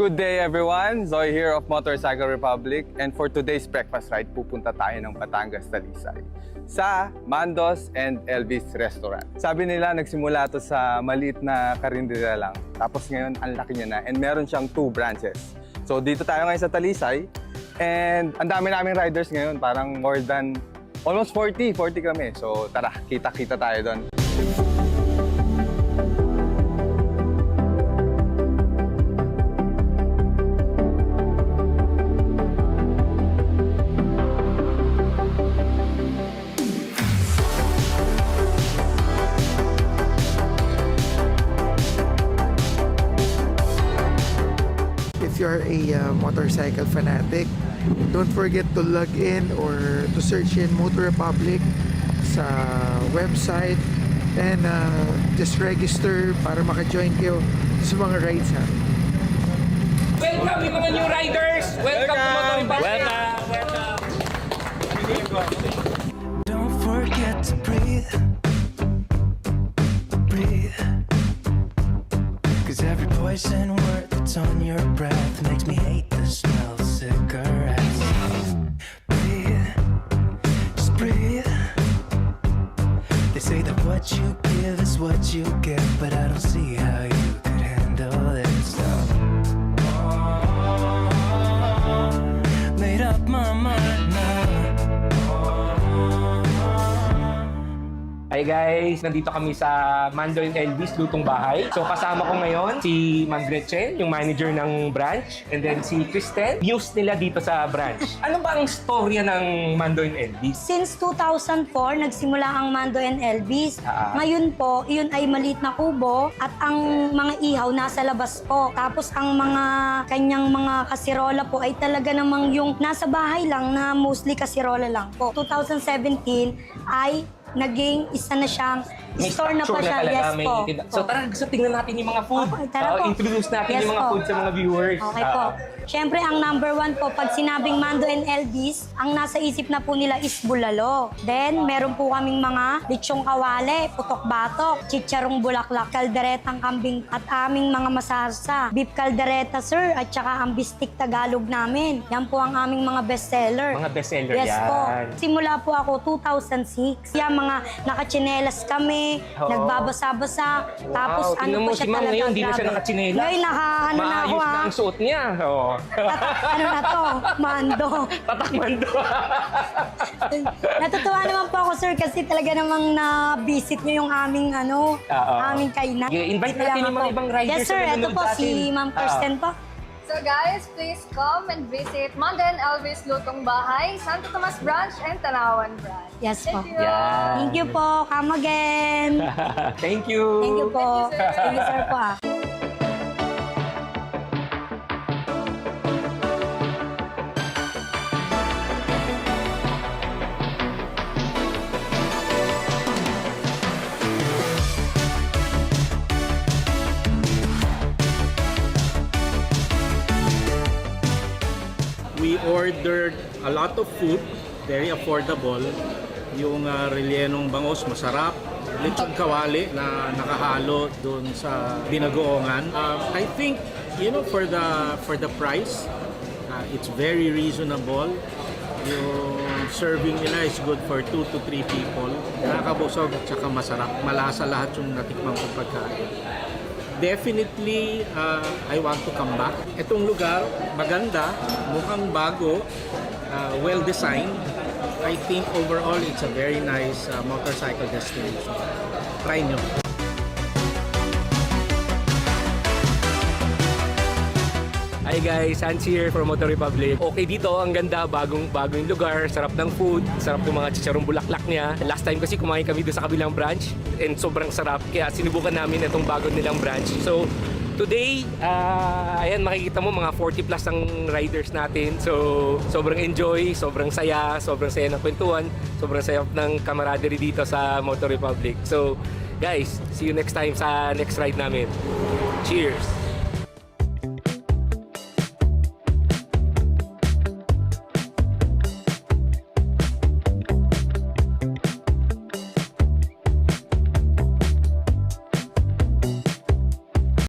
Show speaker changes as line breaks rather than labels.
Good day everyone! Zoe here of Motorcycle Republic, and for today's breakfast ride, pupunta tayo ng Batangas, Talisay sa Mandos and Elvis Restaurant. Sabi nila nagsimula to sa maliit na karindera lang, tapos ngayon ang laki niya na, and meron siyang 2 branches. So dito tayo ngayon sa Talisay, and ang dami naming riders ngayon, parang more than almost 40 kami. So tara, kita-kita tayo doon.
If you're a motorcycle fanatic, don't forget to log in or to search in Motor Republic sa website and just register para maka-join kayo sa mga rides ha.
Welcome mga new riders! Welcome to Motor Republic!
Don't forget to breathe. Breathe. Cause every poison word that's on your breath makes me hate the smell of cigarettes. Breathe. Just breathe. They say that what you give is what you get, but I don't see how you could handle this stuff. Made up my mind now.
Hi guys! Nandito kami sa Mando and Elvis Lutong Bahay. So kasama ko ngayon si Ma'am Gretchen, yung manager ng branch. And then si Kristen, news nila dito sa branch. Ano ba ang storya ng Mando and Elvis?
Since 2004, nagsimula ang Mando and Elvis. Ngayon po, yun ay maliit na kubo at ang mga ihaw nasa labas po. Tapos ang mga kanyang mga kasirola po ay talaga namang yung nasa bahay lang na mostly kasirola lang po. 2017 ay naging isa na siyang
May
store na po
structure
siya.
talaga,
Yes
may
po.
So tara, gusto tingnan natin yung mga food.
Okay, tara po.
Introduce natin
Yes
yung mga
po.
food sa mga viewers.
Okay po. Siyempre, ang number 1 po, pag sinabing Mando and Elvis, ang nasa isip na po nila is bulalo. Then, meron po kaming mga lechong kawale, putok-batok, chicharong bulaklak, kalderetang kambing, at aming mga masarsa. Beef kaldereta, sir, at saka ang bistik Tagalog namin. Yan po ang aming mga bestseller.
Mga bestseller
Yes
yan.
po. Simula po ako 2006. Yan, mga nakachinelas kami,
Oo.
nagbabasa-basa. Tapos
Tingnan
ano
mo
po
si
siya
Ma'am
talaga,
ngayon, hindi na siya
grabe.
nakachinelas.
Ngayon, ano na ako
Maayos na ang suot niya. Oo.
Ano na to? Mando.
Tatak Mando.
Natutuwa naman po ako, sir, kasi talaga namang na-visit niyo yung aming, aming kainan.
I-invite natin yung mga ibang riders
Yes, sir.
na
Ito
nanonood
po,
sa atin.
si Ma'am Kirsten po.
So guys, please come and visit Mando and Elvis Lutong Bahay, Santo Tomas Branch, and Tanawan Branch.
Yes po.
Thank you.
Yan.
Thank you po. Come again.
Thank you.
Thank you po.
Thank you, sir.
Thank you, sir po.
We ordered a lot of food, very affordable. Yung rellenong bangus, masarap. Lechon kawali na nakahalo doon sa binagoongan. I think, for the price, it's very reasonable. Yung serving nila is good for 2 to 3 people. Nakakabusog at saka masarap. Malasa lahat yung natikmang kong pagkain. Definitely, I want to come back. Itong lugar, maganda, mukhang bago, well-designed. I think overall, it's a very nice motorcycle destination. Try nyo.
Hi guys, Hans here from Motor Republic. Okay dito, ang ganda, bagong yung lugar, sarap ng food, sarap ng mga chicharong bulaklak niya. Last time kasi kumain kami doon sa kabilang branch and sobrang sarap, kaya sinubukan namin itong bago nilang branch. So today, ayan makikita mo mga 40 plus ang riders natin. So sobrang enjoy, sobrang saya ng kwentuhan, sobrang saya ng camaraderie dito sa Motor Republic. So guys, see you next time sa next ride namin. Cheers!